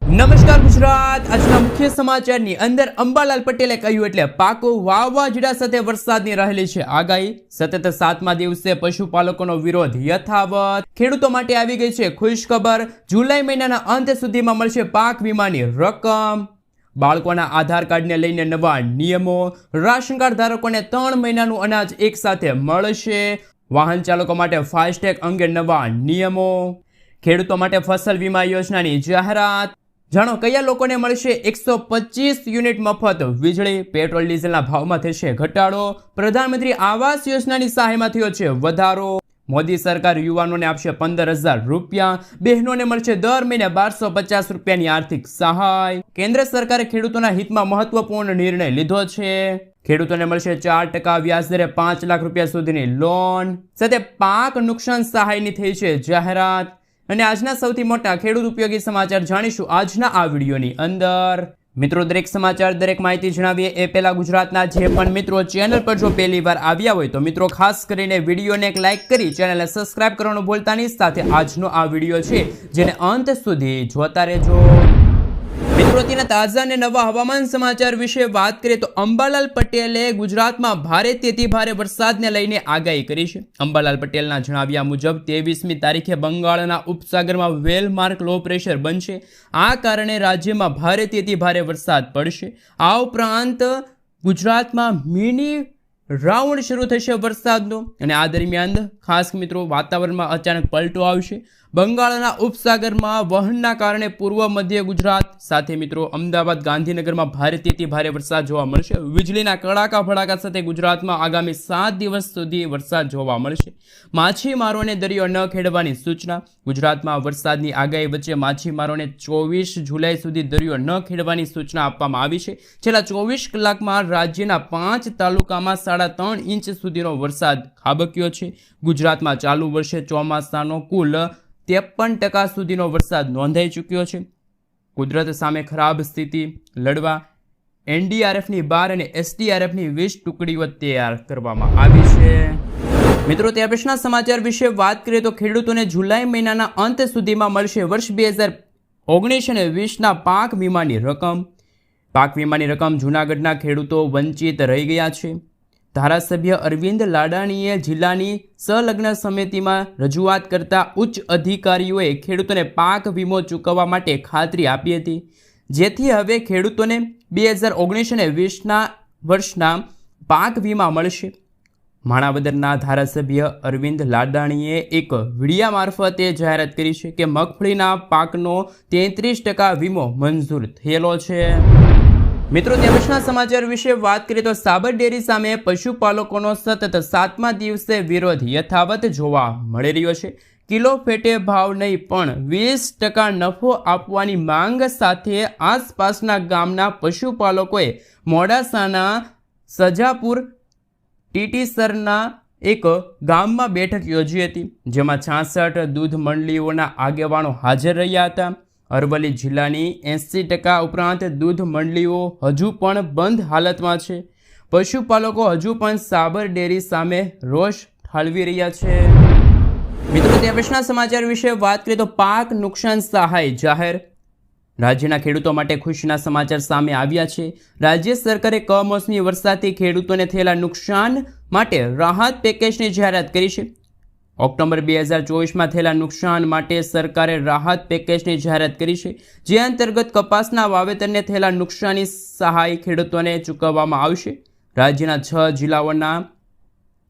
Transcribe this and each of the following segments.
નમસ્કાર ગુજરાત। આજના મુખ્ય સમાચારની અંદર અંબાલાલ પટેલે કહ્યું એટલે પાકો વાવાઝોડા સાથે વરસાદની રહેલી છે આગાહી। સતત 7મા દિવસે પશુપાલકોનો વિરોધ યથાવત। ખેડૂતો માટે આવી ગઈ છે ખુશ ખબર। જુલાઈ મહિનાના અંત સુધીમાં મળશે પાક વીમાની રકમ। બાળકોના આધાર કાર્ડને લઈને નવા નિયમો। રાશન કાર્ડ ધારકોને 3 મહિનાનું અનાજ એક સાથે મળશે। વાહન ચાલકો માટે ફાસ્ટેગ અંગે નવા નિયમો। ખેડૂતો માટે ફસલ વીમા યોજનાની જાહેરાત। જાણો કયા લોકોને મળશે 125 યુનિટ મફત વીજળી। પેટ્રોલ ડીઝલના ભાવમાં થશે ઘટાડો। પ્રધાનમંત્રી આવાસ યોજનાની સહાયમાં થયો છે વધારો। મોદી સરકાર યુવાનોને આપશે 15,000 રૂપિયા। બહેનોને મળશે દર મહિને 1250 રૂપિયાની આર્થિક સહાય। કેન્દ્ર સરકારે ખેડૂતોના હિતમાં મહત્વપૂર્ણ નિર્ણય લીધો છે। ખેડૂતોને મળશે 4% વ્યાજદરે 5 લાખ રૂપિયા સુધીની લોન। સાથે પાક નુકસાન સહાયની થઈ છે જાહેરાત। અને આજના સૌથી મોટા ખેડૂત ઉપયોગી સમાચાર જાણીશું આજના આ વિડીયોની અંદર। મિત્રો દરેક સમાચાર દરેક માહિતી જણાવીએ એ પહેલા ગુજરાતના જે પણ મિત્રો ચેનલ પર જો પહેલી વાર આવ્યા હોય તો મિત્રો ખાસ કરીને વિડીયોને એક લાઇક કરી ચેનલને સબસ્ક્રાઇબ કરવાનું ભૂલતા નહીં। સાથે આજનો આ વિડીયો છે જેને અંત સુધી જોતા રહેજો। મિત્રો તેના તાજા અને નવા હવામાન સમાચાર વિશે વાત કરીએ તો અંબાલાલ પટેલે ગુજરાતમાં ભારેથી ભારે વરસાદને લઈને આગાહી કરી છે। અંબાલાલ પટેલના જણાવ્યા મુજબ 23મી તારીખે બંગાળના ઉપસાગરમાં વેલમાર્ક લો પ્રેશર બનશે। આ કારણે રાજ્યમાં ભારેથી ભારે વરસાદ પડશે। આ ઉપરાંત ગુજરાતમાં મિની રાઉન્ડ શરૂ થશે વરસાદનો અને આ દરમિયાન ખાસ મિત્રો વાતાવરણમાં અચાનક પલટો આવશે। બંગાળના ઉપસાગરમાં વહનના કારણે પૂર્વ મધ્ય ગુજરાત સાથે મિત્રો અમદાવાદ ગાંધીનગરમાં ભારેથી ભારે વરસાદ જોવા મળશે। વીજળીના કડાકા ભડાકા સાથે ગુજરાતમાં આગામી 7 દિવસ સુધી વરસાદ જોવા મળશે। માછીમારોને દરિયો ન ખેડવાની સૂચના। ગુજરાતમાં વરસાદની આગાહી વચ્ચે માછીમારોને 24 જુલાઈ સુધી દરિયો ન ખેડવાની સૂચના આપવામાં આવી છે। છેલ્લા 24 કલાકમાં રાજ્યના 5 તાલુકામાં 3.5 ઇંચ સુધીનો વરસાદ ખાબક્યો છે। ગુજરાતમાં ચાલુ વર્ષે ચોમાસાનો કુલ 53% સુધીનો વરસાદ નોંધાઈ ચૂક્યો છે। કુદરત સામે ખરાબ સ્થિતિ લડવા એનડીઆરએફની 12 અને એસડીઆરએફની 20 ટુકડીઓ તૈયાર કરવામાં આવી છે। મિત્રો ત્યાર પછીના સમાચાર વિશે વાત કરીએ તો ખેડૂતોને જુલાઈ મહિનાના અંત સુધીમાં મળશે વર્ષ 2019 અને 20ના પાક વીમાની રકમ। પાક વીમાની રકમ જૂનાગઢના ખેડૂતો વંચિત રહી ગયા છે। ધારાસભ્ય અરવિંદ લાડાણીએ જિલ્લાની સંલગ્ન સમિતિમાં રજૂઆત કરતા ઉચ્ચ અધિકારીઓએ ખેડૂતોને પાક વીમો ચૂકવવા માટે ખાતરી આપી હતી, જેથી હવે ખેડૂતોને 2019 અને 20ના વર્ષના પાક વીમા મળશે। માણાવદરના ધારાસભ્ય અરવિંદ લાડાણીએ એક વીડિયા મારફતે જાહેરાત કરી છે કે મગફળીના પાકનો 33% વીમો મંજૂર થયેલો છે। મિત્રો ત્યાં પછીના સમાચાર વિશે વાત કરીએ તો સાબર ડેરી સામે પશુપાલકોનો સતત 7મા દિવસે વિરોધ યથાવત જોવા મળી રહ્યો છે। કિલો ફેટે ભાવ નહીં પણ 20% નફો આપવાની માંગ સાથે આસપાસના ગામના પશુપાલકોએ મોડાસાના સજાપુર ટીટીસરના એક ગામમાં બેઠક યોજી હતી, જેમાં 66 દૂધ મંડળીઓના આગેવાનો હાજર રહ્યા હતા। અરવલ્લી જિલ્લાની 80% ઉપરાંત દૂધ મંડળીઓ હજુ પણ બંધ હાલતમાં છે। પશુપાલકો હજુ પણ સાબર ડેરી સામે રોષ ઠાલવી રહ્યા છે। મિત્રો ત્યાં પછીના સમાચાર વિશે વાત કરીએ તો પાક નુકસાન સહાય જાહેર। રાજ્યના ખેડૂતો માટે ખુશીના સમાચાર સામે આવ્યા છે। રાજ્ય સરકારે કમોસમી વરસાદથી ખેડૂતોને થયેલા નુકસાન માટે રાહત પેકેજની જાહેરાત કરી છે। ઓક્ટોબર 2024માં થયેલા નુકસાન માટે સરકારે રાહત પેકેજની જાહેરાત કરી છે, જે અંતર્ગત કપાસના વાવેતરને થયેલા નુકસાની સહાય ખેડૂતોને ચૂકવવામાં આવશે। રાજ્યના 6 જિલ્લાઓના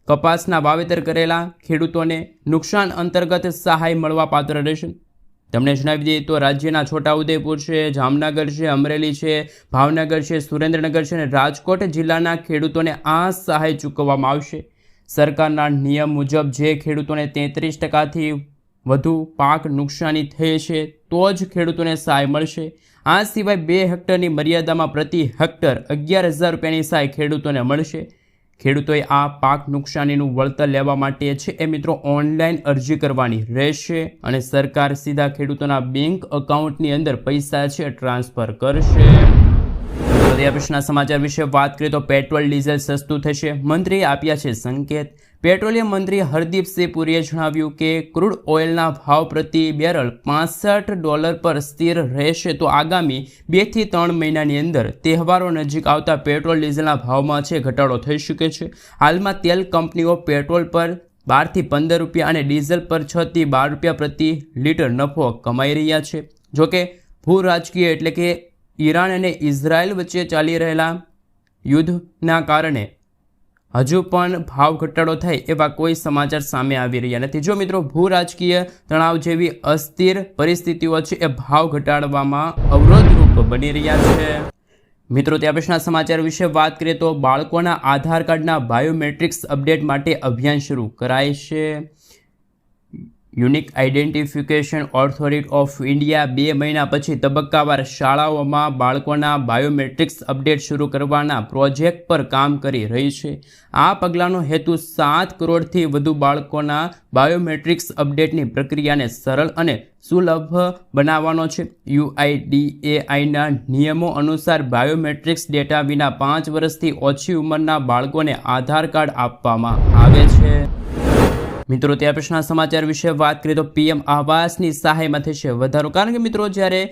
કપાસના વાવેતર કરેલા ખેડૂતોને નુકસાન અંતર્ગત સહાય મળવા પાત્ર રહેશે। તમને જણાવી દઈએ તો રાજ્યના છોટાઉદેપુર છે, જામનગર છે, અમરેલી છે, ભાવનગર છે, સુરેન્દ્રનગર છે અને રાજકોટ જિલ્લાના ખેડૂતોને આ સહાય ચૂકવવામાં આવશે। સરકારના નિયમ મુજબ જે ખેડૂતોને 33%થી વધુ પાક નુકસાની થઈ છે તો જ ખેડૂતોને સહાય મળશે। આ સિવાય 2 હેક્ટરની મર્યાદામાં પ્રતિ હેક્ટર 11,000 રૂપિયાની સહાય ખેડૂતોને મળશે। ખેડૂતોએ આ પાક નુકસાનીનું વળતર લેવા માટે છે એ મિત્રો ઓનલાઈન અરજી કરવાની રહેશે અને સરકાર સીધા ખેડૂતોના બેંક એકાઉન્ટની અંદર પૈસા છે ટ્રાન્સફર કરશે। પછીના સમાચાર વિશે વાત કરીએ તો પેટ્રોલ ડીઝલ સસ્તું થશે, મંત્રીએ આપ્યા છે સંકેત। પેટ્રોલિયમ મંત્રી હરદીપસિંહ પુરીએ જણાવ્યું કે ક્રૂડ ઓઇલના ભાવ પ્રતિ બેરલ $65 પર સ્થિર રહેશે તો આગામી 2 થી 3 મહિનાની અંદર તહેવારો નજીક આવતા પેટ્રોલ ડીઝલના ભાવમાં છે ઘટાડો થઈ શકે છે. હાલમાં તેલ કંપનીઓ પેટ્રોલ પર 12 થી 15 રૂપિયા અને ડીઝલ પર 6 થી 12 રૂપિયા પ્રતિ લીટર નફો કમાઈ રહ્યા છે. જોકે ભૂ રાજકીય એટલે કે ઈરાન અને ઇઝરાયલ વચ્ચે ચાલી રહેલા યુદ્ધના કારણે હજુ પણ ભાવ ઘટાડો થાય એવા કોઈ સમાચાર સામે આવી રહ્યા નથી. જો મિત્રો ભૂ રાજકીય તણાવ જેવી અસ્થિર પરિસ્થિતિઓ છે એ ભાવ ઘટાડવામાં અવરોધરૂપ બની રહ્યા છે. મિત્રો ત્યાં પછીના સમાચાર વિશે વાત કરીએ તો બાળકોના આધાર કાર્ડના બાયોમેટ્રિક્સ અપડેટ માટે અભિયાન શરૂ કરાય છે. Unique identification authority of India 2 મહિના પછી તબક્કાવાર શાળાઓમાં બાળકોના બાયોમેટ્રિક્સ અપડેટ શરૂ કરવાના પ્રોજેક્ટ પર કામ કરી રહી છે. આ પગલાંનો હેતુ 7 કરોડથી વધુ બાળકોના બાયોમેટ્રિક્સ અપડેટની પ્રક્રિયાને સરળ અને સુલભ બનાવવાનો છે. UIDAIના નિયમો અનુસાર બાયોમેટ્રિક્સ ડેટા વિના 5 વર્ષથી ઓછી ઉંમરના બાળકોને આધાર કાર્ડ આપવામાં આવે છે. મિત્રો ત્યાર પછીના સમાચાર વિશે વાત કરીએ તો PM આવાસની સહાયમાં થશે વધારો. કારણ કે મિત્રો જ્યારે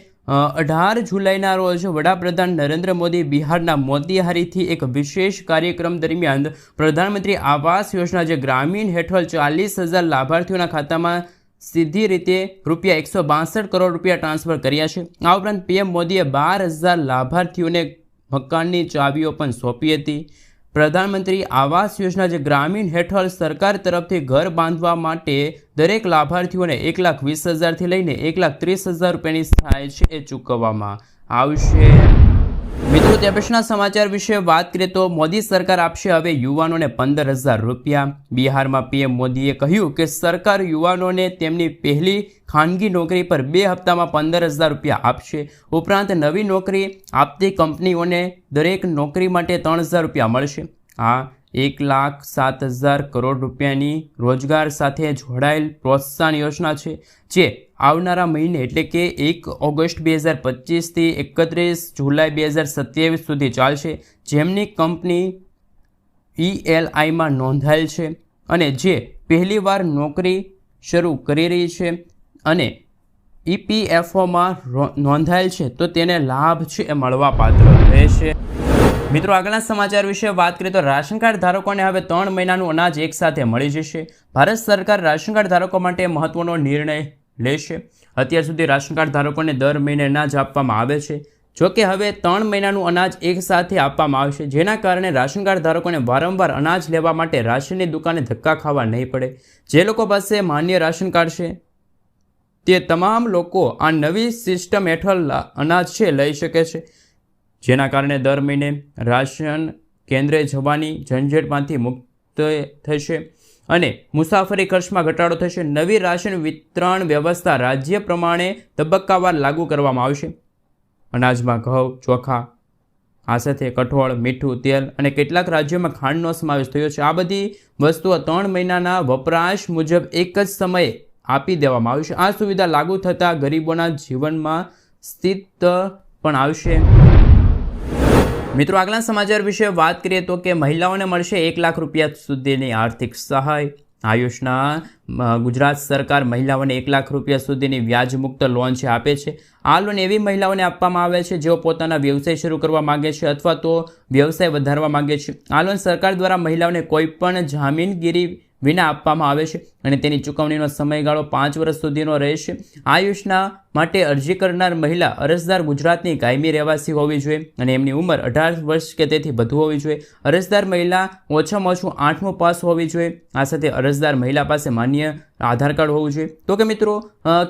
18 જુલાઈના રોજ વડાપ્રધાન નરેન્દ્ર મોદી બિહારના મોતિહારીથી એક વિશેષ કાર્યક્રમ દરમિયાન પ્રધાનમંત્રી આવાસ યોજના જે ગ્રામીણ હેઠળ 40,000 લાભાર્થીઓના ખાતામાં સીધી રીતે ₹162 કરોડ ટ્રાન્સફર કર્યા છે. આ ઉપરાંત PM મોદીએ 12,000 લાભાર્થીઓને મકાનની ચાવીઓ પણ સોંપી હતી. પ્રધાનમંત્રી આવાસ યોજના જે ગ્રામીણ હેઠળ સરકાર તરફથી ઘર બાંધવા માટે દરેક લાભાર્થીઓને 1,20,000થી લઈને 1,30,000 રૂપિયાની સહાય છે એ ચૂકવવામાં આવશે. મિત્રો ત્યાં પછીના સમાચાર વિશે વાત કરીએ તો મોદી સરકાર આપશે હવે યુવાનોને 15,000 રૂપિયા. બિહારમાં PM મોદીએ કહ્યું કે સરકાર યુવાનોને તેમની પહેલી ખાનગી નોકરી પર 2 હપ્તામાં 15,000 રૂપિયા આપશે. ઉપરાંત નવી નોકરી આપતી કંપનીઓને દરેક નોકરી માટે 3,000 રૂપિયા મળશે. આ 1,07,000 કરોડ રૂપિયાની રોજગાર સાથે જોડાયેલ પ્રોત્સાહન યોજના છે જે આવનારા મહિને એટલે કે 1 ઓગસ્ટ 2025થી 31 જુલાઈ 2027 સુધી ચાલશે. જેમની કંપની ELIમાં નોંધાયેલ છે અને જે પહેલીવાર નોકરી શરૂ કરી રહી છે અને EPFOમાં નોંધાયેલ છે તો તેને લાભ છે એ મળવાપાત્ર રહેશે. મિત્રો આગળના સમાચાર વિશે વાત કરીએ તો રાશન કાર્ડ ધારકોને હવે 3 મહિનાનું અનાજ એકસાથે મળી જશે. ભારત સરકાર રાશન કાર્ડ ધારકો માટે મહત્વનો નિર્ણય લેશે. અત્યાર સુધી રાશન કાર્ડ ધારકોને દર મહિને અનાજ આપવામાં આવે છે. જોકે હવે 3 મહિનાનું અનાજ એકસાથે આપવામાં આવશે, જેના કારણે રાશન કાર્ડ ધારકોને વારંવાર અનાજ લેવા માટે રાશનની દુકાને ધક્કા ખાવા નહીં પડે. જે લોકો પાસે માન્ય રાશન કાર્ડ છે તે તમામ લોકો આ નવી સિસ્ટમ હેઠળ અનાજ છે લઈ શકે છે, જેના કારણે દર મહિને રાશન કેન્દ્રે જવાની ઝંઝટમાંથી મુક્ત થશે અને મુસાફરી ખર્ચમાં ઘટાડો થશે. નવી રાશન વિતરણ વ્યવસ્થા રાજ્ય પ્રમાણે તબક્કાવાર લાગુ કરવામાં આવશે. અનાજમાં ઘઉં, ચોખા, આ સાથે કઠોળ, મીઠું, તેલ અને કેટલાક રાજ્યોમાં ખાંડનો સમાવેશ થયો છે. આ બધી વસ્તુઓ 3 મહિનાના વપરાશ મુજબ એક જ સમયે આપી દેવામાં આવશે. આ સુવિધા લાગુ થતાં ગરીબોના જીવનમાં સ્થિત પણ આવશે. મિત્રો આગળના સમાચાર વિશે વાત કરીએ તો કે મહિલાઓને મળશે 1 લાખ રૂપિયા સુધીની આર્થિક સહાય. આ યોજના ગુજરાત સરકાર મહિલાઓને 1 લાખ રૂપિયા સુધીની વ્યાજમુક્ત લોન છે આપે છે. આ લોન એવી મહિલાઓને આપવામાં આવે છે જેઓ પોતાના વ્યવસાય શરૂ કરવા માગે છે અથવા તો વ્યવસાય વધારવા માગે છે. આ લોન સરકાર દ્વારા મહિલાઓને કોઈ પણ જામીનગીરી વિના આપવામાં આવે છે અને તેની ચૂકવણીનો સમયગાળો 5 વર્ષ સુધીનો રહેશે. આ યોજના માટે અરજી કરનાર મહિલા અરજદાર ગુજરાતની કાયમી રહેવાસી હોવી જોઈએ અને એમની ઉંમર 18 વર્ષ કે તેથી વધુ હોવી જોઈએ. અરજદાર મહિલા ઓછામાં ઓછું 8મું પાસ હોવી જોઈએ. આ સાથે અરજદાર મહિલા પાસે માન્ય આધાર કાર્ડ હોવું જોઈએ. તો કે મિત્રો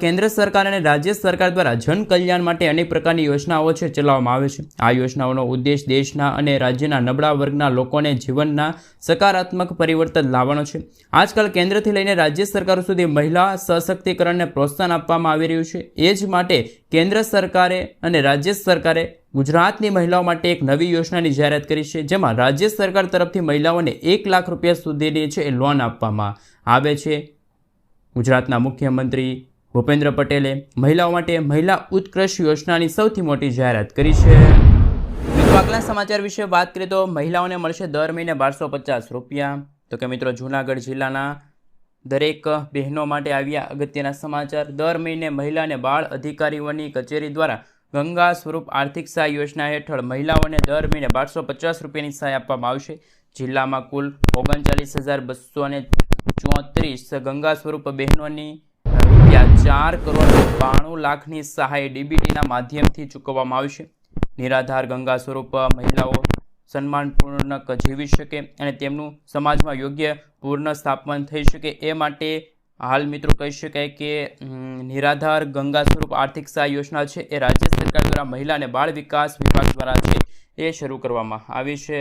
કેન્દ્ર સરકાર અને રાજ્ય સરકાર દ્વારા જન કલ્યાણ માટે અનેક પ્રકારની યોજનાઓ છે ચલાવવામાં આવે છે. આ યોજનાઓનો ઉદ્દેશ દેશના અને રાજ્યના નબળા વર્ગના લોકોને જીવનના સકારાત્મક પરિવર્તન લાવવાનો છે. આજકાલ કેન્દ્રથી લઈને રાજ્ય સરકારો સુધી મહિલા સશક્તિકરણને પ્રોત્સાહન આપવામાં આવી રહ્યું છે. એ જ માટે કેન્દ્ર સરકારે અને રાજ્ય સરકારે ગુજરાતની મહિલાઓ માટે એક નવી યોજનાની જાહેરાત કરી છે, જેમાં રાજ્ય સરકાર તરફથી મહિલાઓને 1 લાખ રૂપિયા સુધીની છે લોન આપવામાં આવે છે. ગુજરાતના મુખ્યમંત્રી ભૂપેન્દ્ર પટેલે મહિલાઓ માટે મહિલા ઉત્કર્ષ યોજનાની સૌથી મોટી જાહેરાત કરી છે. આગલા સમાચાર વિશે વાત કરીએ તો મહિલાઓને મળશે દર મહિને 1250 રૂપિયા. તો કે મિત્રો જૂનાગઢ જિલ્લાના દરેક બહેનો માટે આવ્યા અગત્યના સમાચાર. દર મહિને મહિલા અને બાળ અધિકારીઓની કચેરી દ્વારા ગંગા સ્વરૂપ આર્થિક સહાય યોજના હેઠળ મહિલાઓને દર મહિને 1250 રૂપિયાની સહાય આપવામાં આવશે. જિલ્લામાં કુલ 39,234 ગંગા સ્વરૂપ બહેનોની ₹4,92,00,000ની સહાય ડીબીટીના માધ્યમથી ચૂકવવામાં આવશે. નિરાધાર ગંગા સ્વરૂપ મહિલાઓ સન્માનપૂર્વક જીવી શકે અને તેમનું સમાજમાં યોગ્ય પુનઃસ્થાપન થઈ શકે એ માટે હાલ મિત્રો કહી શકાય કે નિરાધાર ગંગા સ્વરૂપ આર્થિક સહાય યોજના છે એ રાજ્ય સરકાર દ્વારા મહિલા અને બાળ વિકાસ વિભાગ દ્વારા છે એ શરૂ કરવામાં આવી છે.